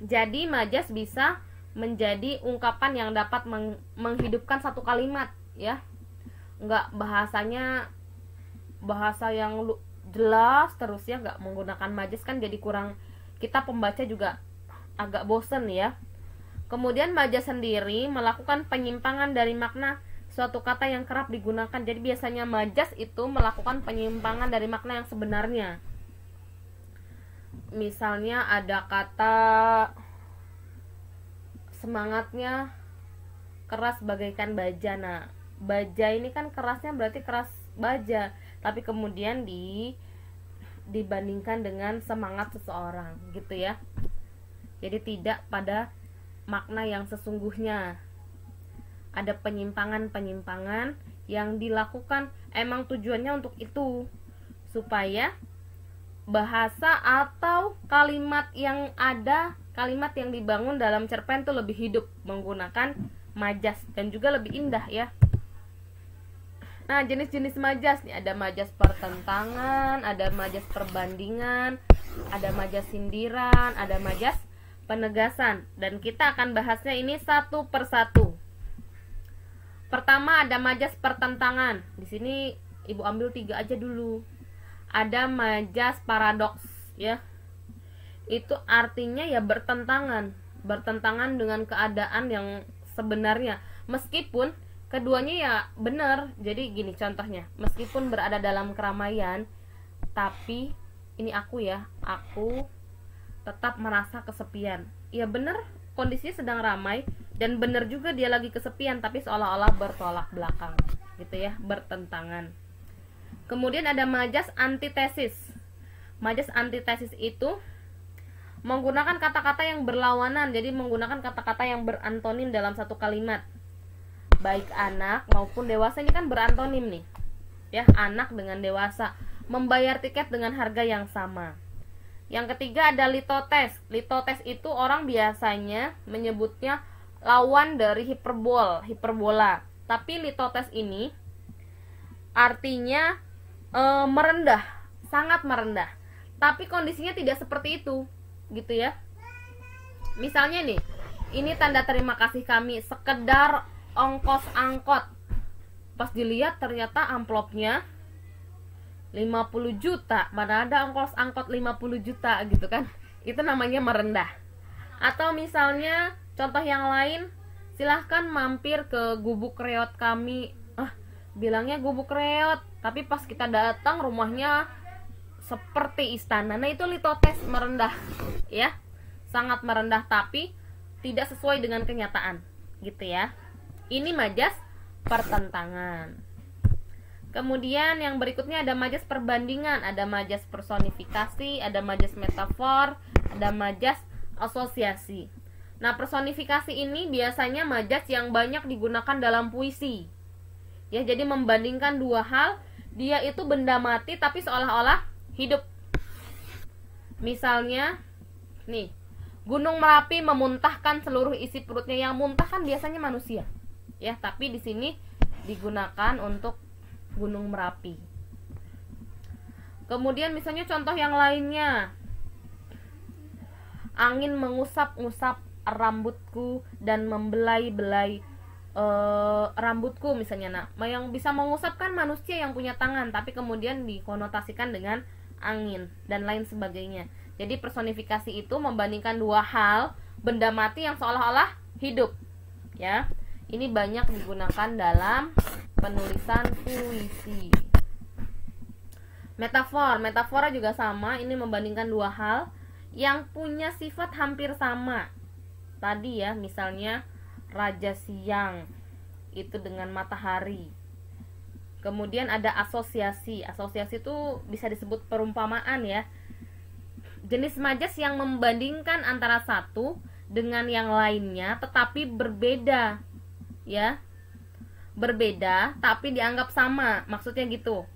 Jadi majas bisa menjadi ungkapan yang dapat menghidupkan satu kalimat, ya. Enggak bahasanya bahasa yang jelas terus ya, enggak menggunakan majas kan jadi kurang, kita pembaca juga agak bosen ya. Kemudian majas sendiri melakukan penyimpangan dari makna suatu kata yang kerap digunakan. Jadi biasanya majas itu melakukan penyimpangan dari makna yang sebenarnya. Misalnya ada kata semangatnya keras bagaikan baja. Nah, baja ini kan kerasnya berarti keras baja, tapi kemudian dibandingkan dengan semangat seseorang gitu ya. Jadi tidak pada makna yang sesungguhnya. Ada penyimpangan-penyimpangan yang dilakukan emang tujuannya untuk itu, supaya bahasa atau kalimat yang dibangun dalam cerpen itu lebih hidup menggunakan majas dan juga lebih indah ya. Nah, jenis-jenis majas nih, ada majas pertentangan, ada majas perbandingan, ada majas sindiran, ada majas penegasan, dan kita akan bahasnya ini satu persatu. Pertama ada majas pertentangan. Di sini Ibu ambil 3 aja dulu. Ada majas paradoks ya. Itu artinya ya bertentangan dengan keadaan yang sebenarnya. Meskipun keduanya ya benar. Jadi gini contohnya, meskipun berada dalam keramaian, tapi ini aku tetap merasa kesepian. Ya benar, kondisinya sedang ramai, dan benar juga dia lagi kesepian, tapi seolah-olah bertolak belakang gitu ya, bertentangan. Kemudian ada majas antitesis. Majas antitesis itu menggunakan kata-kata yang berlawanan, jadi menggunakan kata-kata yang berantonim dalam satu kalimat. Baik anak maupun dewasa, ini kan berantonim nih ya, anak dengan dewasa, membayar tiket dengan harga yang sama. Yang ketiga ada litotes. Litotes itu orang biasanya menyebutnya lawan dari hiperbola. Tapi litotes ini artinya merendah, sangat merendah. Tapi kondisinya tidak seperti itu, gitu ya. Misalnya nih, ini tanda terima kasih kami, sekedar ongkos angkot. Pas dilihat ternyata amplopnya 50 juta, mana ada ongkos angkot 50 juta gitu kan. Itu namanya merendah. Atau misalnya contoh yang lain, silahkan mampir ke gubuk reot kami. Bilangnya gubuk reot, tapi pas kita datang rumahnya seperti istana. Nah, itu litotes, merendah ya. Sangat merendah tapi tidak sesuai dengan kenyataan gitu ya. Ini majas pertentangan. Kemudian yang berikutnya ada majas perbandingan, ada majas personifikasi, ada majas metafor, ada majas asosiasi. Nah, personifikasi ini biasanya majas yang banyak digunakan dalam puisi. Ya, jadi membandingkan dua hal, dia itu benda mati tapi seolah-olah hidup. Misalnya nih, Gunung Merapi memuntahkan seluruh isi perutnya. Yang muntah kan biasanya manusia, ya, tapi di sini digunakan untuk Gunung Merapi. Kemudian misalnya contoh yang lainnya, angin mengusap-ngusap rambutku dan membelai-belai rambutku misalnya. Nah, yang bisa mengusap kan manusia yang punya tangan, tapi kemudian dikonotasikan dengan angin dan lain sebagainya. Jadi personifikasi itu membandingkan dua hal, benda mati yang seolah-olah hidup, ya. Ini banyak digunakan dalam penulisan puisi. Metafora juga sama, ini membandingkan dua hal yang punya sifat hampir sama. Tadi ya, misalnya Raja Siang itu dengan matahari. Kemudian ada asosiasi. Asosiasi itu bisa disebut perumpamaan ya. Jenis majas yang membandingkan antara satu dengan yang lainnya tetapi berbeda. Ya. Berbeda tapi dianggap sama. Maksudnya gitu.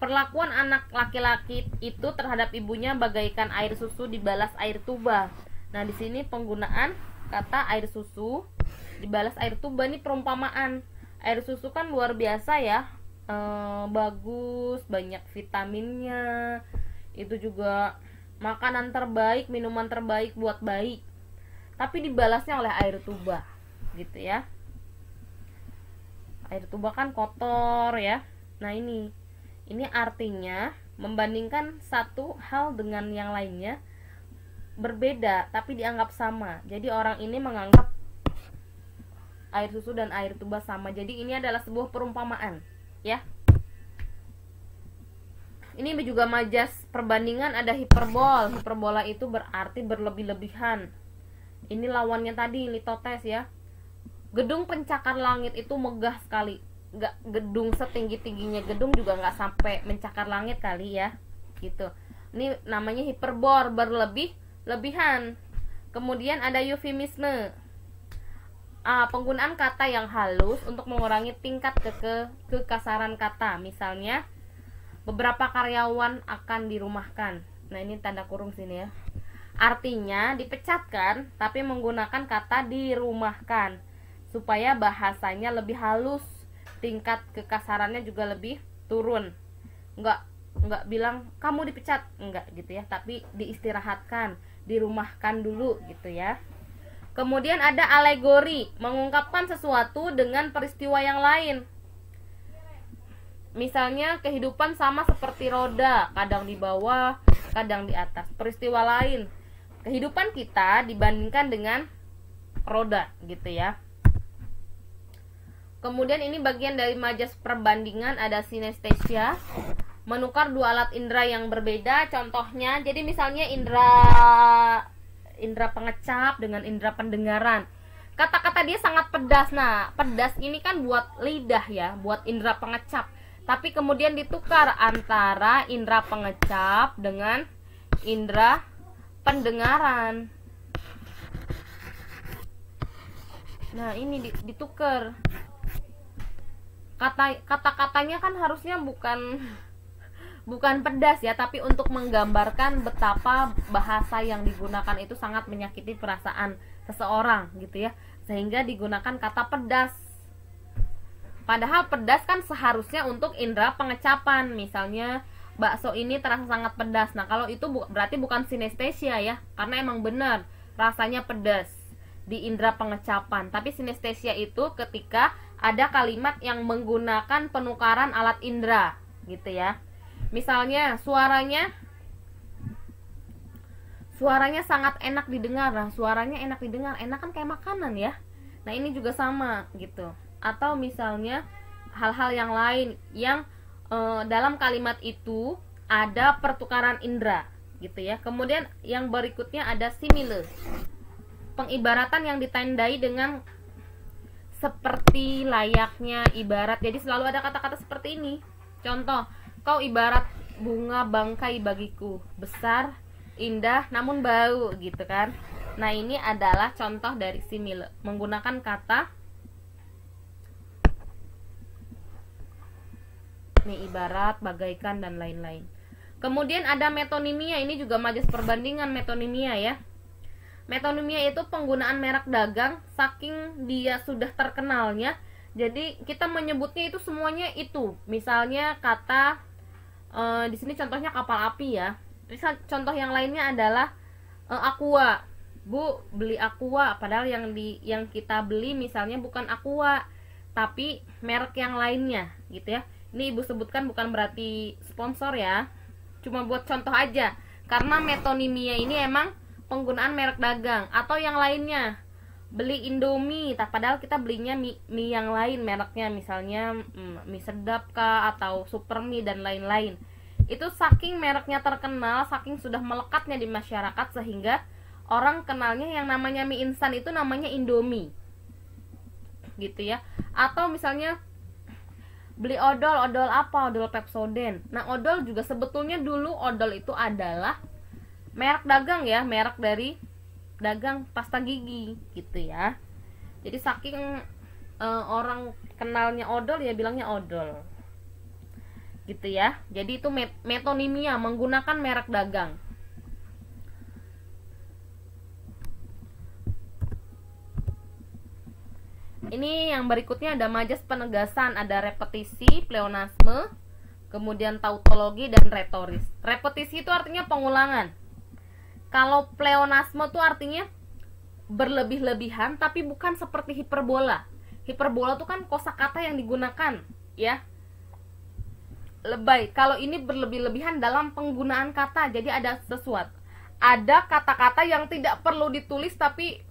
Perlakuan anak laki-laki itu terhadap ibunya bagaikan air susu dibalas air tuba. Nah, di sini penggunaan kata air susu dibalas air tuba ini perumpamaan. Air susu kan luar biasa ya. Bagus, banyak vitaminnya. Itu juga makanan terbaik, minuman terbaik buat bayi. Tapi dibalasnya oleh air tuba, gitu ya. Air tuba kan kotor ya. Nah, ini artinya membandingkan satu hal dengan yang lainnya berbeda tapi dianggap sama. Jadi orang ini menganggap air susu dan air tuba sama. Jadi ini adalah sebuah perumpamaan, ya. Ini juga majas perbandingan, ada hiperbol. Hiperbola itu berarti berlebih-lebihan. Ini lawannya tadi litotes ya. Gedung pencakar langit itu megah sekali. Gedung setinggi-tingginya gedung juga nggak sampai mencakar langit kali ya. Gitu. Ini namanya hiperbol, berlebih-lebihan. Kemudian ada eufemisme. Penggunaan kata yang halus untuk mengurangi tingkat kekasaran kata. Misalnya beberapa karyawan akan dirumahkan. Nah, ini tanda kurung sini ya. Artinya dipecatkan tapi menggunakan kata dirumahkan supaya bahasanya lebih halus, tingkat kekasarannya juga lebih turun. Enggak bilang kamu dipecat, enggak gitu ya, tapi diistirahatkan, dirumahkan dulu gitu ya. Kemudian ada alegori, mengungkapkan sesuatu dengan peristiwa yang lain. Misalnya kehidupan sama seperti roda, kadang di bawah, kadang di atas. Peristiwa lain, kehidupan kita dibandingkan dengan roda gitu ya. Kemudian ini bagian dari majas perbandingan, ada sinestesia, menukar dua alat indera yang berbeda. Contohnya, jadi misalnya indera pengecap dengan indera pendengaran. Kata-kata dia sangat pedas. Nah, pedas ini kan buat lidah ya, buat indera pengecap. Tapi kemudian ditukar antara indera pengecap dengan indera pendengaran. Nah, ini ditukar. Kata-katanya kan harusnya bukan pedas ya, tapi untuk menggambarkan betapa bahasa yang digunakan itu sangat menyakiti perasaan seseorang gitu ya, sehingga digunakan kata pedas. Padahal pedas kan seharusnya untuk indera pengecapan. Misalnya bakso ini terasa sangat pedas. Nah, kalau itu berarti bukan sinestesia ya, karena emang benar rasanya pedas di indera pengecapan. Tapi sinestesia itu ketika ada kalimat yang menggunakan penukaran alat indera gitu ya. Misalnya suaranya sangat enak didengar. Nah, suaranya enak didengar, enak kan kayak makanan ya. Nah, ini juga sama gitu. Atau misalnya hal-hal yang lain yang dalam kalimat itu ada pertukaran indera gitu ya. Kemudian yang berikutnya ada simile, pengibaratan yang ditandai dengan seperti, layaknya, ibarat. Jadi selalu ada kata-kata seperti ini. Contoh, kau ibarat bunga bangkai bagiku, besar, indah, namun bau gitu kan. Nah, ini adalah contoh dari simile, menggunakan kata nih, ibarat, bagaikan, dan lain-lain. Kemudian ada metonimia, ini juga majas perbandingan metonimia ya. Metonimia itu penggunaan merek dagang saking dia sudah terkenalnya, jadi kita menyebutnya itu semuanya itu. Misalnya kata di sini contohnya kapal api ya. Misal contoh yang lainnya adalah Aqua. Bu, beli Aqua, padahal yang kita beli misalnya bukan Aqua, tapi merek yang lainnya gitu ya. Ini Ibu sebutkan bukan berarti sponsor ya, cuma buat contoh aja. Karena metonimia ini emang penggunaan merek dagang. Atau yang lainnya, beli Indomie, padahal kita belinya mie yang lain mereknya, misalnya mie sedap kah, atau super mie dan lain-lain. Itu saking mereknya terkenal, saking sudah melekatnya di masyarakat, sehingga orang kenalnya yang namanya mie instan itu namanya Indomie gitu ya. Atau misalnya beli odol apa? Odol Pepsodent. Nah, odol juga sebetulnya dulu odol itu adalah merek dagang ya, merek dari dagang pasta gigi gitu ya. Jadi saking orang kenalnya odol ya bilangnya odol gitu ya. Jadi itu metonimia, menggunakan merek dagang. Ini yang berikutnya ada majas penegasan, ada repetisi, pleonasme, kemudian tautologi, dan retoris. Repetisi itu artinya pengulangan. Kalau pleonasme itu artinya berlebih-lebihan, tapi bukan seperti hiperbola. Hiperbola itu kan kosakata yang digunakan ya, lebay. Kalau ini berlebih-lebihan dalam penggunaan kata, jadi ada sesuatu, ada kata-kata yang tidak perlu ditulis, tapi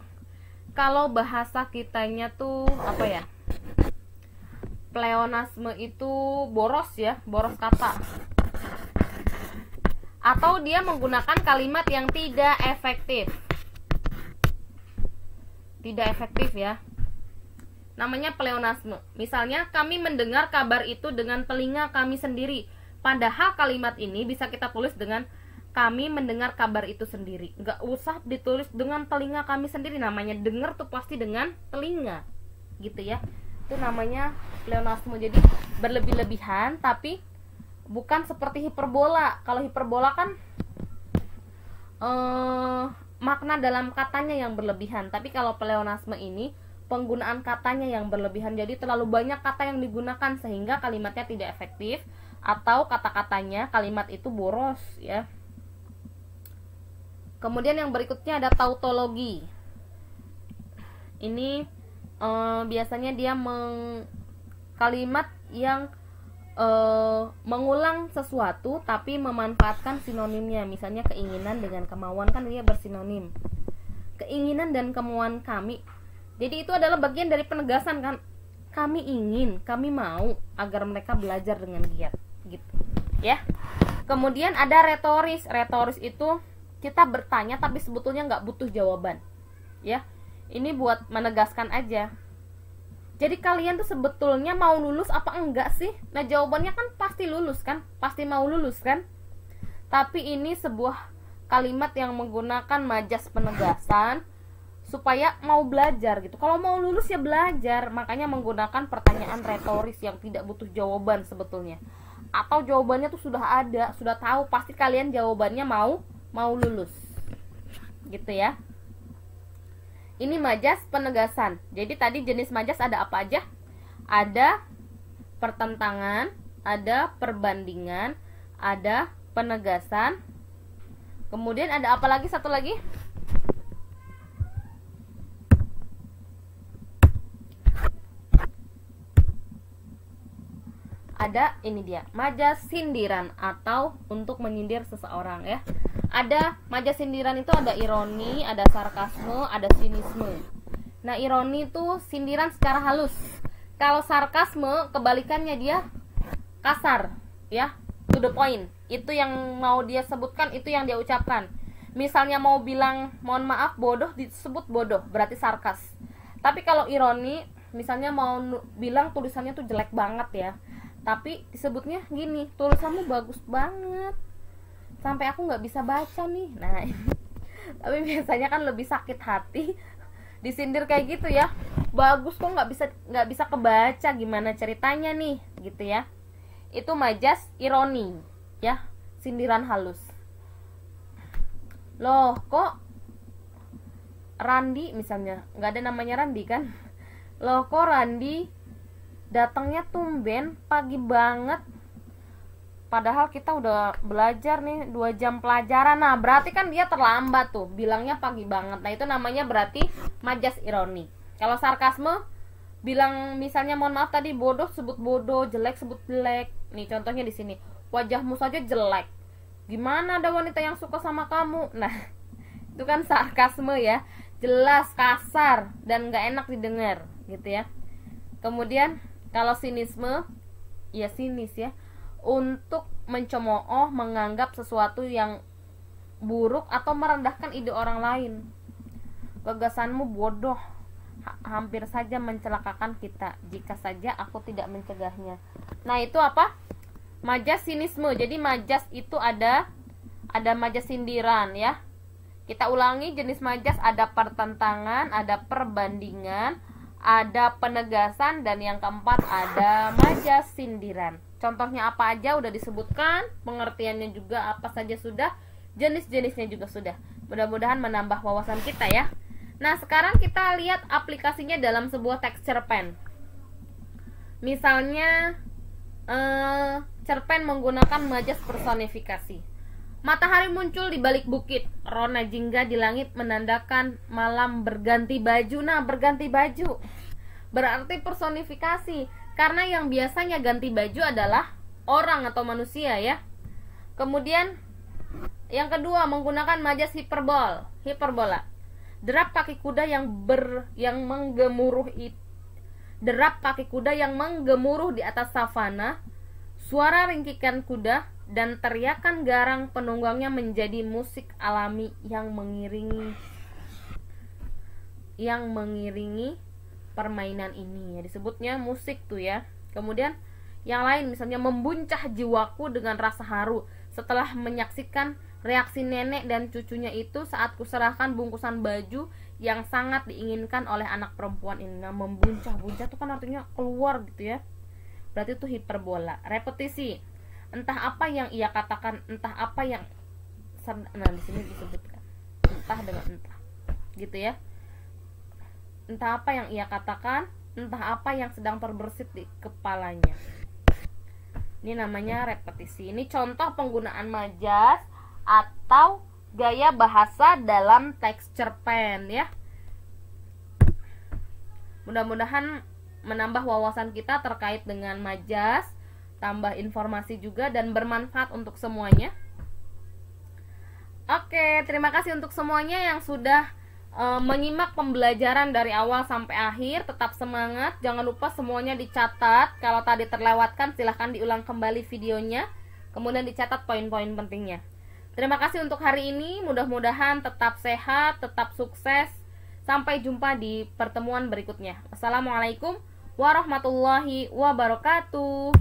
kalau bahasa kitanya tuh apa ya, pleonasme itu boros ya, boros kata. Atau dia menggunakan kalimat yang tidak efektif. Tidak efektif ya, namanya pleonasme. Misalnya, kami mendengar kabar itu dengan telinga kami sendiri. Padahal kalimat ini bisa kita tulis dengan kami mendengar kabar itu sendiri. Nggak usah ditulis dengan telinga kami sendiri. Namanya dengar tuh pasti dengan telinga gitu ya. Itu namanya pleonasme. Jadi berlebih-lebihan, tapi bukan seperti hiperbola. Kalau hiperbola kan makna dalam katanya yang berlebihan. Tapi kalau pleonasme ini penggunaan katanya yang berlebihan. Jadi terlalu banyak kata yang digunakan sehingga kalimatnya tidak efektif, atau kata-katanya, kalimat itu boros ya. Kemudian yang berikutnya ada tautologi. Ini biasanya dia kalimat yang mengulang sesuatu tapi memanfaatkan sinonimnya. Misalnya keinginan dengan kemauan, kan dia bersinonim. Keinginan dan kemauan kami. Jadi itu adalah bagian dari penegasan kan. Kami ingin, kami mau agar mereka belajar dengan giat gitu ya. Kemudian ada retoris. Retoris itu kita bertanya tapi sebetulnya nggak butuh jawaban ya. Ini buat menegaskan aja. Jadi kalian tuh sebetulnya mau lulus apa enggak sih? Nah, jawabannya kan pasti lulus kan, pasti mau lulus kan. Tapi ini sebuah kalimat yang menggunakan majas penegasan supaya mau belajar gitu. Kalau mau lulus ya belajar, makanya menggunakan pertanyaan retoris yang tidak butuh jawaban sebetulnya. Atau jawabannya tuh sudah ada, sudah tahu, pasti kalian jawabannya mau lulus gitu ya. Ini majas penegasan. Jadi tadi jenis majas ada apa aja? Ada pertentangan, ada perbandingan, ada penegasan. Kemudian ada apa lagi, satu lagi? Ada, ini dia, majas sindiran atau untuk menyindir seseorang ya. Ada majas sindiran itu ada ironi, ada sarkasme, ada sinisme. Nah, ironi itu sindiran secara halus. Kalau sarkasme kebalikannya, dia kasar ya, to the point. Itu yang mau dia sebutkan, itu yang dia ucapkan. Misalnya mau bilang mohon maaf bodoh, disebut bodoh, berarti sarkas. Tapi kalau ironi, misalnya mau bilang tulisannya tuh jelek banget ya, tapi disebutnya gini, tulisanmu bagus banget sampai aku nggak bisa baca nih. Nah, tapi biasanya kan lebih sakit hati disindir kayak gitu ya. Bagus kok nggak bisa kebaca, gimana ceritanya nih gitu ya. itu majas ironi, ya, sindiran halus. Loh, kok Randi misalnya, nggak ada namanya Randi kan? Loh, kok Randi datangnya tumben pagi banget, padahal kita udah belajar nih 2 jam pelajaran. Nah, berarti kan dia terlambat tuh, bilangnya pagi banget. Nah, itu namanya berarti majas ironi. Kalau sarkasme, bilang misalnya mohon maaf tadi bodoh sebut bodoh, jelek sebut jelek. Nih contohnya di sini, wajahmu saja jelek, gimana ada wanita yang suka sama kamu? Nah, itu kan sarkasme ya, jelas kasar dan gak enak didengar gitu ya. Kemudian kalau sinisme, ya sinis ya, untuk mencemooh, menganggap sesuatu yang buruk atau merendahkan ide orang lain. Gagasanmu bodoh, hampir saja mencelakakan kita jika saja aku tidak mencegahnya. Nah, itu apa? Majas sinisme. Jadi majas itu ada majas sindiran ya. Kita ulangi jenis majas, ada pertentangan, ada perbandingan, ada penegasan, dan yang keempat ada majas sindiran. Contohnya apa aja udah disebutkan, pengertiannya juga apa saja sudah, jenis-jenisnya juga sudah. Mudah-mudahan menambah wawasan kita ya. Nah, sekarang kita lihat aplikasinya dalam sebuah teks cerpen. Misalnya cerpen menggunakan majas personifikasi. Matahari muncul di balik bukit, rona jingga di langit menandakan malam berganti baju. Nah, berganti baju berarti personifikasi, karena yang biasanya ganti baju adalah orang atau manusia ya. Kemudian yang kedua menggunakan majas hiperbola. Derap kaki kuda yang menggemuruh di atas savana, suara ringkikan kuda dan teriakan garang penunggangnya menjadi musik alami yang mengiringi permainan ini ya, disebutnya musik tuh ya. Kemudian yang lain misalnya membuncah jiwaku dengan rasa haru setelah menyaksikan reaksi nenek dan cucunya itu saat kuserahkan bungkusan baju yang sangat diinginkan oleh anak perempuan ini. Nah, membuncah-buncah itu kan artinya keluar gitu ya. Berarti itu hiperbola. Repetisi. Entah apa yang ia katakan, entah apa yang, nah di sini disebutkan entah dengan entah. Gitu ya. Entah apa yang ia katakan, entah apa yang sedang terbersit di kepalanya. Ini namanya repetisi. Ini contoh penggunaan majas atau gaya bahasa dalam teks cerpen ya. Mudah-mudahan menambah wawasan kita terkait dengan majas, tambah informasi juga dan bermanfaat untuk semuanya. Oke, terima kasih untuk semuanya yang sudah menyimak pembelajaran dari awal sampai akhir. Tetap semangat, jangan lupa semuanya dicatat. Kalau tadi terlewatkan silahkan diulang kembali videonya, kemudian dicatat poin-poin pentingnya. Terima kasih untuk hari ini, mudah-mudahan tetap sehat, tetap sukses. Sampai jumpa di pertemuan berikutnya. Assalamualaikum warahmatullahi wabarakatuh.